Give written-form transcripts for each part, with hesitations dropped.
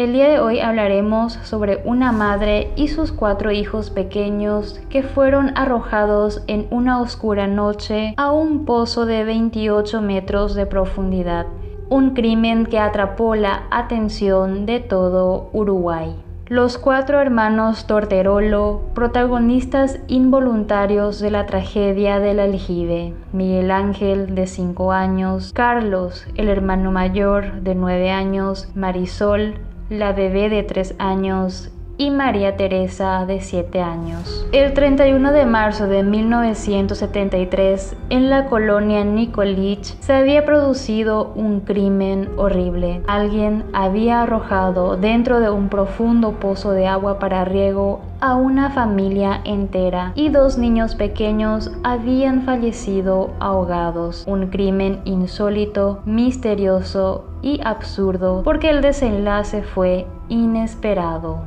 El día de hoy hablaremos sobre una madre y sus 4 hijos pequeños que fueron arrojados en una oscura noche a un pozo de 28 metros de profundidad. Un crimen que atrapó la atención de todo Uruguay. Los 4 hermanos Torterolo, protagonistas involuntarios de la tragedia del aljibe. Miguel Ángel, de 5 años, Carlos, el hermano mayor, de 9 años, Marisol, la bebé de 3 años, y María Teresa, de 7 años. El 31 de marzo de 1973, en la colonia Nicolich, se había producido un crimen horrible. Alguien había arrojado dentro de un profundo pozo de agua para riego a una familia entera y 2 niños pequeños habían fallecido ahogados. Un crimen insólito, misterioso y absurdo, porque el desenlace fue inesperado.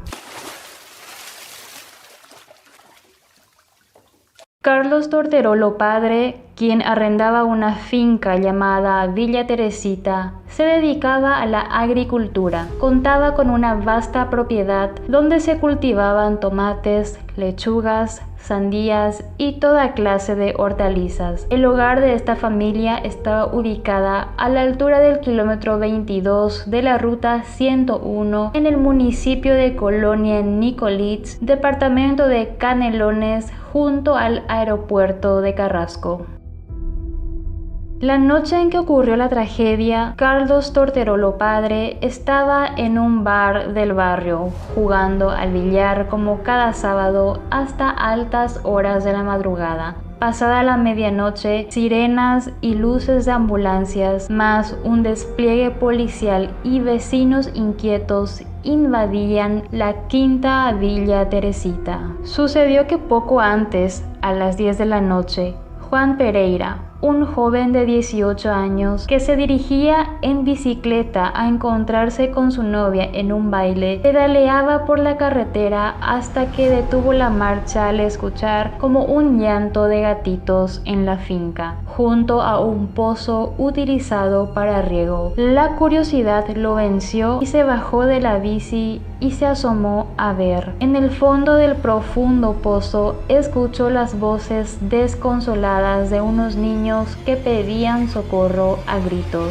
Carlos Torterolo padre, quien arrendaba una finca llamada Villa Teresita, se dedicaba a la agricultura. Contaba con una vasta propiedad donde se cultivaban tomates, lechugas, sandías y toda clase de hortalizas. El hogar de esta familia estaba ubicada a la altura del kilómetro 22 de la ruta 101 en el municipio de Colonia Nicolich, departamento de Canelones, junto al aeropuerto de Carrasco. La noche en que ocurrió la tragedia, Carlos Torterolo padre estaba en un bar del barrio, jugando al billar como cada sábado hasta altas horas de la madrugada. Pasada la medianoche, sirenas y luces de ambulancias, más un despliegue policial y vecinos inquietos invadían la quinta Villa Teresita. Sucedió que poco antes, a las 10 de la noche, Juan Pereira, un joven de 18 años que se dirigía en bicicleta a encontrarse con su novia en un baile, pedaleaba por la carretera hasta que detuvo la marcha al escuchar como un llanto de gatitos en la finca, junto a un pozo utilizado para riego. La curiosidad lo venció y se bajó de la bici y se asomó a ver. En el fondo del profundo pozo escuchó las voces desconsoladas de unos niños que pedían socorro a gritos.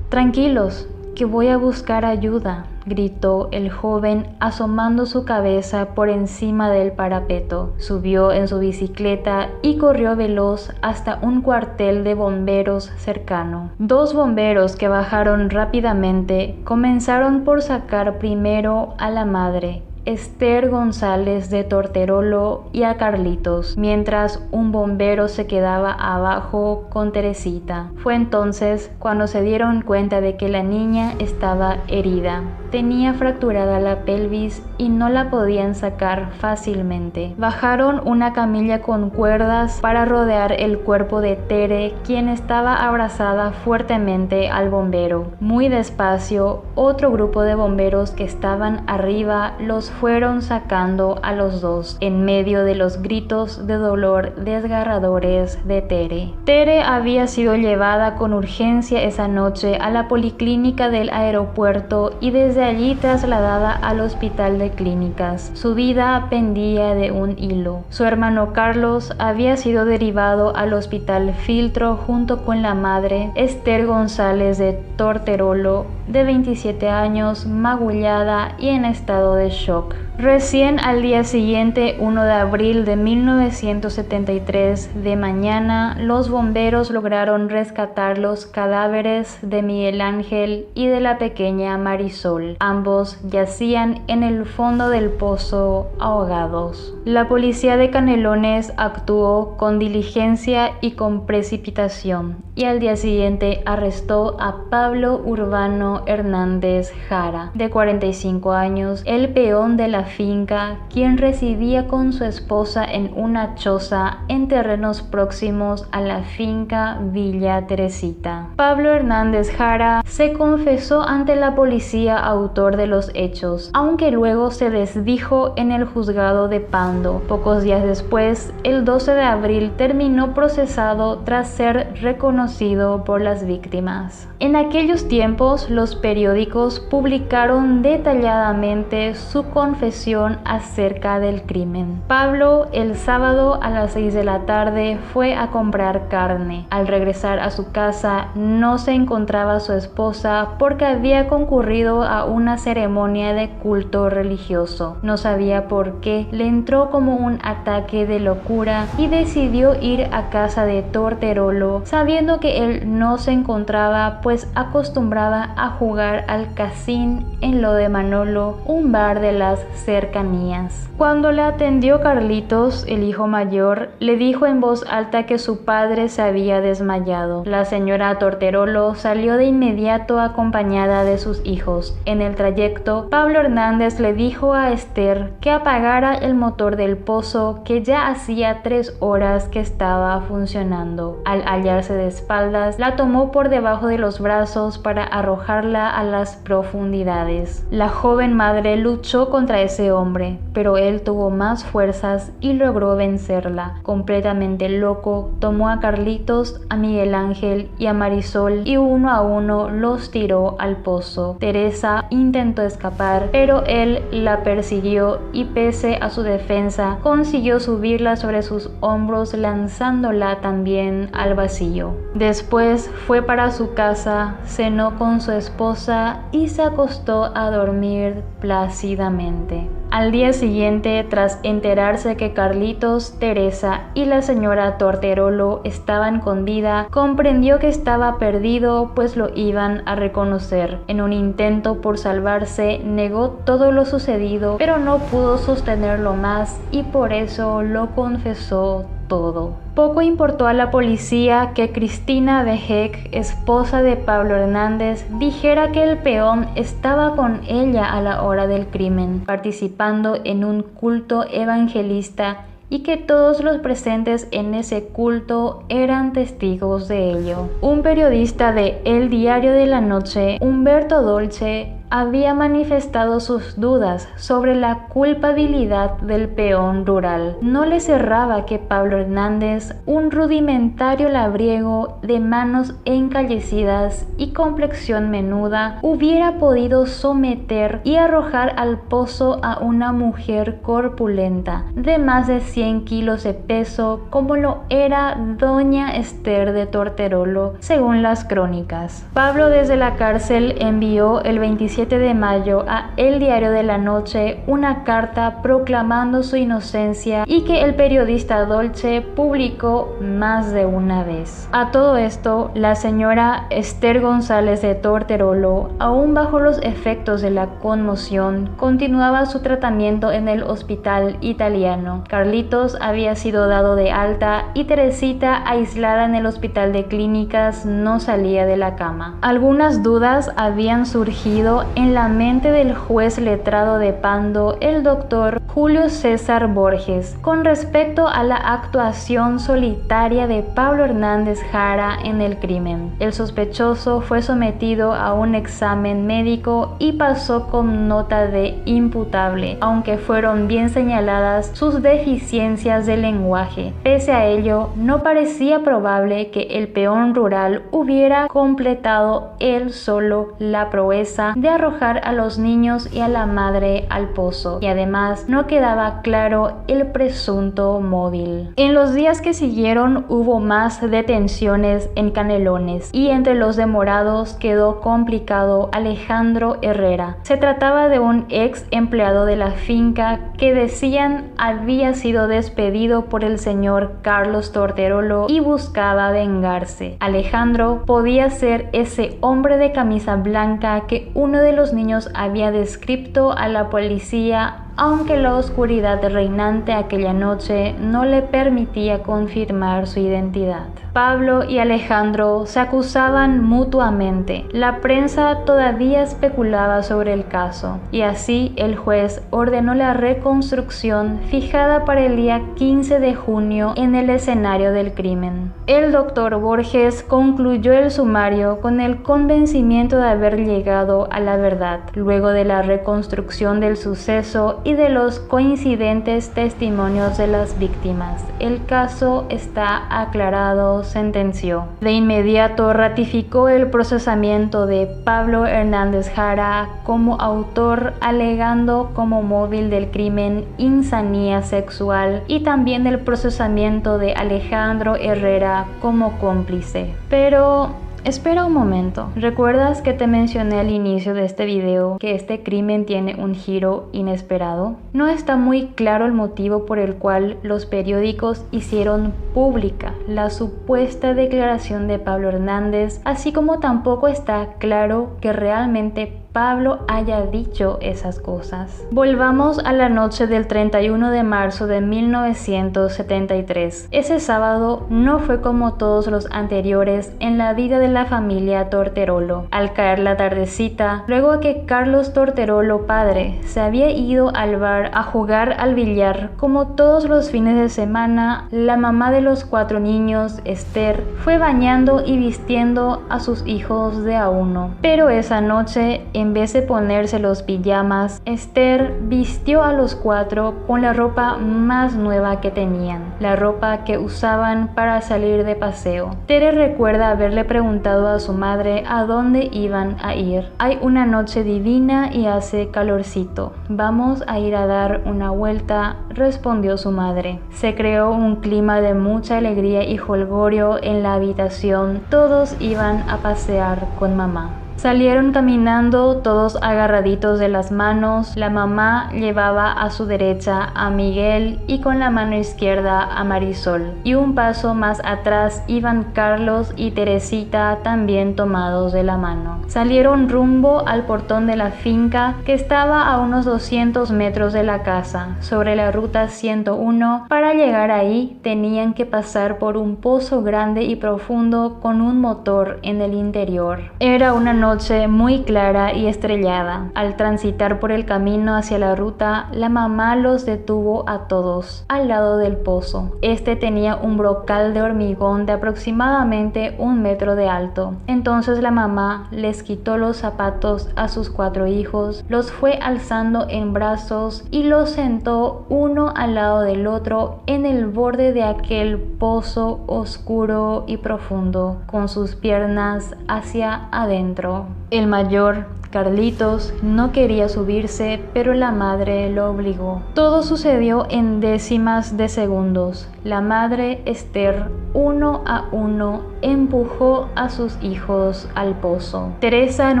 «Tranquilos, que voy a buscar ayuda», gritó el joven asomando su cabeza por encima del parapeto. Subió en su bicicleta y corrió veloz hasta un cuartel de bomberos cercano. 2 bomberos que bajaron rápidamente comenzaron por sacar primero a la madre, Esther González de Torterolo, y a Carlitos, mientras un bombero se quedaba abajo con Teresita. Fue entonces cuando se dieron cuenta de que la niña estaba herida. Tenía fracturada la pelvis y no la podían sacar fácilmente. Bajaron una camilla con cuerdas para rodear el cuerpo de Tere, quien estaba abrazada fuertemente al bombero. Muy despacio, otro grupo de bomberos que estaban arriba los fueron sacando a los 2, en medio de los gritos de dolor desgarradores de Tere. Tere había sido llevada con urgencia esa noche a la policlínica del aeropuerto y desde allí trasladada al hospital de clínicas. Su vida pendía de un hilo. Su hermano Carlos había sido derivado al hospital Filtro junto con la madre, Esther González de Torterolo, de 27 años, magullada y en estado de shock. Recién al día siguiente, 1 de abril de 1973, de mañana, los bomberos lograron rescatar los cadáveres de Miguel Ángel y de la pequeña Marisol. Ambos yacían en el fondo del pozo, ahogados. La policía de Canelones actuó con diligencia y con precipitación, y al día siguiente arrestó a Pablo Urbano Hernández Jara, de 45 años, el peón de la finca, quien residía con su esposa en una choza en terrenos próximos a la finca Villa Teresita. Pablo Hernández Jara se confesó ante la policía autor de los hechos, aunque luego se desdijo en el juzgado de Pando. Pocos días después, el 12 de abril, terminó procesado tras ser reconocido por las víctimas. En aquellos tiempos, los periódicos publicaron detalladamente su confesión acerca del crimen. Pablo, el sábado a las 6 de la tarde, fue a comprar carne. Al regresar a su casa, no se encontraba su esposa porque había concurrido a una ceremonia de culto religioso. No sabía por qué, le entró como un ataque de locura y decidió ir a casa de Torterolo, sabiendo que él no se encontraba, pues acostumbraba a jugar al casín en lo de Manolo, un bar de las cercanías. Cuando le atendió Carlitos, el hijo mayor, le dijo en voz alta que su padre se había desmayado. La señora Torterolo salió de inmediato acompañada de sus hijos. En el trayecto, Pablo Hernández le dijo a Esther que apagara el motor del pozo, que ya hacía 3 horas que estaba funcionando. Al hallarse de espaldas, la tomó por debajo de los brazos para arrojarla a las profundidades. La joven madre luchó contra ese hombre, pero él tuvo más fuerzas y logró vencerla. Completamente loco, tomó a Carlitos, a Miguel Ángel y a Marisol y uno a uno los tiró al pozo. Teresa intentó escapar, pero él la persiguió y pese a su defensa, consiguió subirla sobre sus hombros, lanzándola también al vacío. Después fue para su casa, cenó con su esposa y se acostó a dormir plácidamente. Al día siguiente, tras enterarse que Carlitos, Teresa y la señora Torterolo estaban con vida, comprendió que estaba perdido, pues lo iban a reconocer. En un intento por salvarse, negó todo lo sucedido, pero no pudo sostenerlo más y por eso lo confesó todo. Poco importó a la policía que Cristina Bejeck, esposa de Pablo Hernández, dijera que el peón estaba con ella a la hora del crimen, participando en un culto evangelista, y que todos los presentes en ese culto eran testigos de ello. Un periodista de El Diario de la Noche, Humberto Dolce, había manifestado sus dudas sobre la culpabilidad del peón rural. No le cerraba que Pablo Hernández, un rudimentario labriego de manos encallecidas y complexión menuda, hubiera podido someter y arrojar al pozo a una mujer corpulenta de más de 100 kilos de peso, como lo era doña Esther de Torterolo, según las crónicas. Pablo desde la cárcel envió el 27 de mayo a El Diario de la Noche una carta proclamando su inocencia y que el periodista Dolce publicó más de una vez. A todo esto, la señora Esther González de Torterolo, aún bajo los efectos de la conmoción, continuaba su tratamiento en el hospital italiano. Carlitos había sido dado de alta y Teresita, aislada en el hospital de clínicas, no salía de la cama. Algunas dudas habían surgido en la mente del juez letrado de Pando, el doctor Julio César Borges, con respecto a la actuación solitaria de Pablo Hernández Jara en el crimen. El sospechoso fue sometido a un examen médico y pasó con nota de imputable, aunque fueron bien señaladas sus deficiencias de lenguaje. Pese a ello, no parecía probable que el peón rural hubiera completado él solo la proeza de arrojar a los niños y a la madre al pozo, y además no quedaba claro el presunto móvil. En los días que siguieron hubo más detenciones en Canelones, y entre los demorados quedó complicado Alejandro Herrera. Se trataba de un ex empleado de la finca que decían había sido despedido por el señor Carlos Torterolo y buscaba vengarse. Alejandro podía ser ese hombre de camisa blanca que uno de los niños había descrito a la policía aunque la oscuridad reinante aquella noche no le permitía confirmar su identidad. Pablo y Alejandro se acusaban mutuamente. La prensa todavía especulaba sobre el caso, y así el juez ordenó la reconstrucción fijada para el día 15 de junio en el escenario del crimen. El doctor Borges concluyó el sumario con el convencimiento de haber llegado a la verdad, luego de la reconstrucción del suceso y de los coincidentes testimonios de las víctimas. El caso está aclarado, sentenció. De inmediato ratificó el procesamiento de Pablo Hernández Jara como autor, alegando como móvil del crimen insanía sexual, y también el procesamiento de Alejandro Herrera como cómplice. Pero espera un momento, ¿recuerdas que te mencioné al inicio de este video que este crimen tiene un giro inesperado? No está muy claro el motivo por el cual los periódicos hicieron pública la supuesta declaración de Pablo Hernández, así como tampoco está claro que realmente Pablo haya dicho esas cosas. Volvamos a la noche del 31 de marzo de 1973. Ese sábado no fue como todos los anteriores en la vida de la familia Torterolo. Al caer la tardecita, luego que Carlos Torterolo padre se había ido al bar a jugar al billar como todos los fines de semana, la mamá de los 4 niños, Esther, fue bañando y vistiendo a sus hijos de a uno. Pero esa noche, en vez de ponerse los pijamas, Esther vistió a los 4 con la ropa más nueva que tenían, la ropa que usaban para salir de paseo. Tere recuerda haberle preguntado a su madre a dónde iban a ir. Hay una noche divina y hace calorcito. Vamos a ir a dar una vuelta, respondió su madre. Se creó un clima de mucha alegría y jolgorio en la habitación. Todos iban a pasear con mamá. Salieron caminando todos agarraditos de las manos. La mamá llevaba a su derecha a Miguel y con la mano izquierda a Marisol. Y un paso más atrás iban Carlos y Teresita, también tomados de la mano. Salieron rumbo al portón de la finca, que estaba a unos 200 metros de la casa, sobre la ruta 101. Para llegar ahí tenían que pasar por un pozo grande y profundo con un motor en el interior. Era una noche muy clara y estrellada. Al transitar por el camino hacia la ruta, la mamá los detuvo a todos al lado del pozo. Este tenía un brocal de hormigón de aproximadamente 1 metro de alto. Entonces la mamá les quitó los zapatos a sus 4 hijos, los fue alzando en brazos y los sentó uno al lado del otro en el borde de aquel pozo oscuro y profundo, con sus piernas hacia adentro. El mayor, Carlitos, no quería subirse, pero la madre lo obligó. Todo sucedió en décimas de segundos. La madre, Esther, uno a uno, empujó a sus hijos al pozo. Teresa en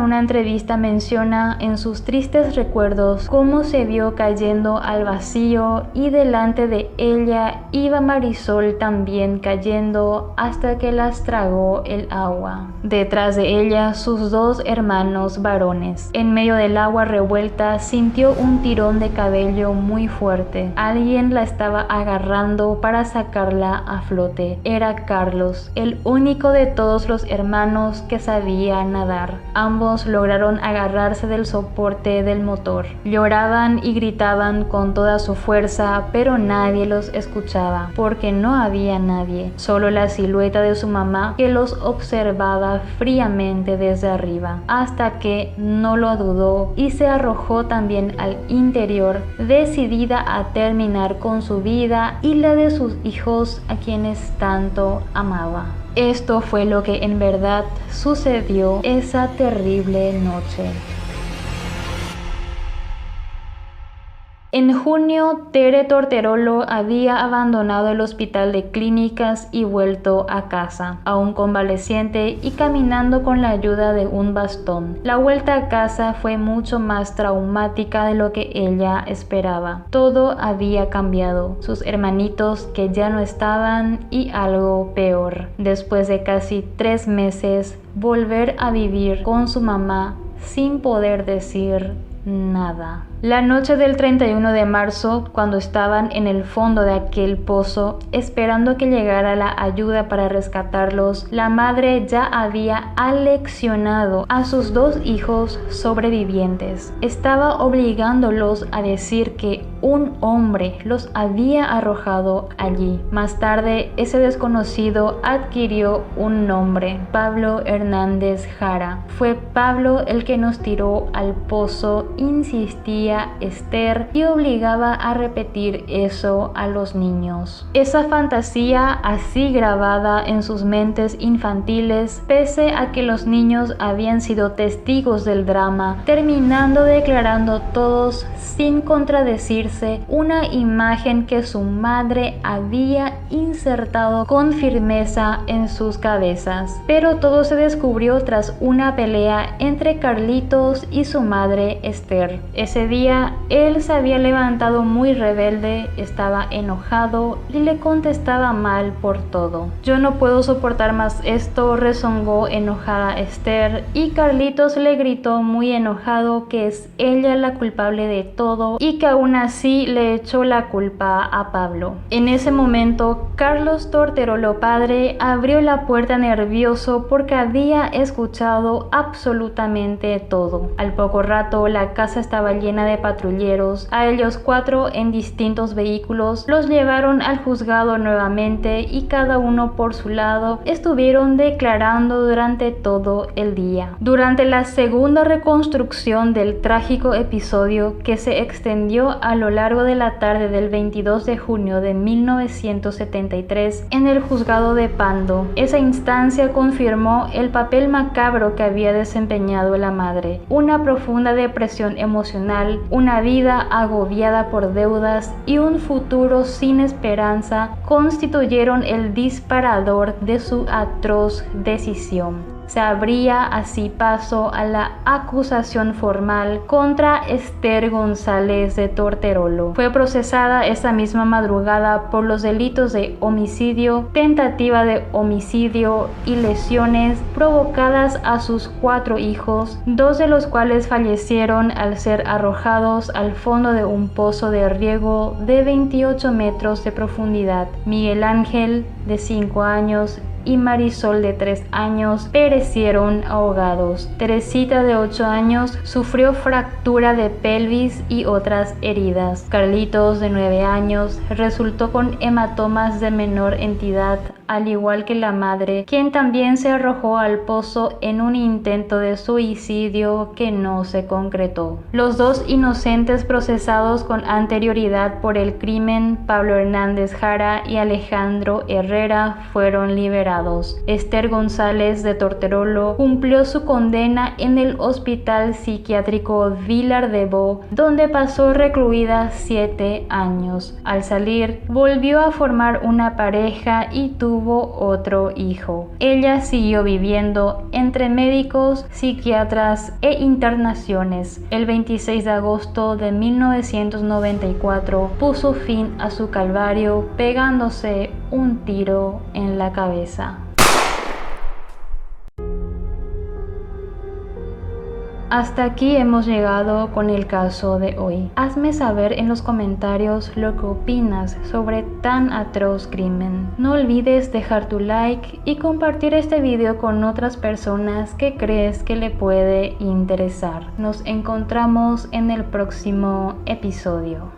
una entrevista menciona en sus tristes recuerdos cómo se vio cayendo al vacío y delante de ella iba Marisol también cayendo hasta que las tragó el agua. Detrás de ella sus 2 hermanos varones. En medio del agua revuelta sintió un tirón de cabello muy fuerte. Alguien la estaba agarrando para sacarla a flote. Era Carlos, el único de todos los hermanos que sabía nadar. Ambos lograron agarrarse del soporte del motor. Lloraban y gritaban con toda su fuerza, pero nadie los escuchaba, porque no había nadie, solo la silueta de su mamá que los observaba fríamente desde arriba, hasta que no lo dudó y se arrojó también al interior, decidida a terminar con su vida y la de sus hijos a quienes tanto amaba. Esto fue lo que en verdad sucedió esa terrible noche. En junio, Tere Torterolo había abandonado el hospital de clínicas y vuelto a casa, aún convaleciente y caminando con la ayuda de un bastón. La vuelta a casa fue mucho más traumática de lo que ella esperaba. Todo había cambiado, sus hermanitos que ya no estaban y algo peor. Después de casi 3 meses, volver a vivir con su mamá sin poder decir nada. La noche del 31 de marzo, cuando estaban en el fondo de aquel pozo, esperando que llegara la ayuda para rescatarlos, la madre ya había aleccionado a sus 2 hijos sobrevivientes. Estaba obligándolos a decir que un hombre los había arrojado allí. Más tarde, ese desconocido adquirió un nombre: Pablo Hernández Jara. Fue Pablo el que nos tiró al pozo, insistía Esther, y obligaba a repetir eso a los niños. Esa fantasía así grabada en sus mentes infantiles, pese a que los niños habían sido testigos del drama, terminando declarando todos sin contradecirse una imagen que su madre había insertado con firmeza en sus cabezas. Pero todo se descubrió tras una pelea entre Carlitos y su madre Esther. Ese día él se había levantado muy rebelde, estaba enojado y le contestaba mal por todo. Yo no puedo soportar más esto, rezongó enojada Esther, y Carlitos le gritó muy enojado que es ella la culpable de todo y que aún así le echó la culpa a Pablo. En ese momento, Carlos Torterolo padre abrió la puerta nervioso porque había escuchado absolutamente todo. Al poco rato, la casa estaba llena de patrulleros. A ellos 4 en distintos vehículos los llevaron al juzgado nuevamente y cada uno por su lado estuvieron declarando durante todo el día. Durante la segunda reconstrucción del trágico episodio, que se extendió a lo largo de la tarde del 22 de junio de 1973 en el juzgado de Pando, esa instancia confirmó el papel macabro que había desempeñado la madre. Una profunda depresión emocional, una vida agobiada por deudas y un futuro sin esperanza constituyeron el disparador de su atroz decisión. Se abría así paso a la acusación formal contra Esther González de Torterolo. Fue procesada esa misma madrugada por los delitos de homicidio, tentativa de homicidio y lesiones provocadas a sus 4 hijos, 2 de los cuales fallecieron al ser arrojados al fondo de un pozo de riego de 28 metros de profundidad. Miguel Ángel, de 5 años, y Marisol, de 3 años, perecieron ahogados. Teresita, de 8 años, sufrió fractura de pelvis y otras heridas. Carlitos, de 9 años, resultó con hematomas de menor entidad, al igual que la madre, quien también se arrojó al pozo en un intento de suicidio que no se concretó. Los 2 inocentes procesados con anterioridad por el crimen, Pablo Hernández Jara y Alejandro Herrera, fueron liberados. Esther González de Torterolo cumplió su condena en el Hospital Psiquiátrico Vilar de Bo, donde pasó recluida 7 años. Al salir, volvió a formar una pareja y tuvo otro hijo. Ella siguió viviendo entre médicos, psiquiatras e internaciones. El 26 de agosto de 1994 puso fin a su calvario pegándose un tiro en la cabeza. Hasta aquí hemos llegado con el caso de hoy. Hazme saber en los comentarios lo que opinas sobre tan atroz crimen. No olvides dejar tu like y compartir este video con otras personas que crees que le puede interesar. Nos encontramos en el próximo episodio.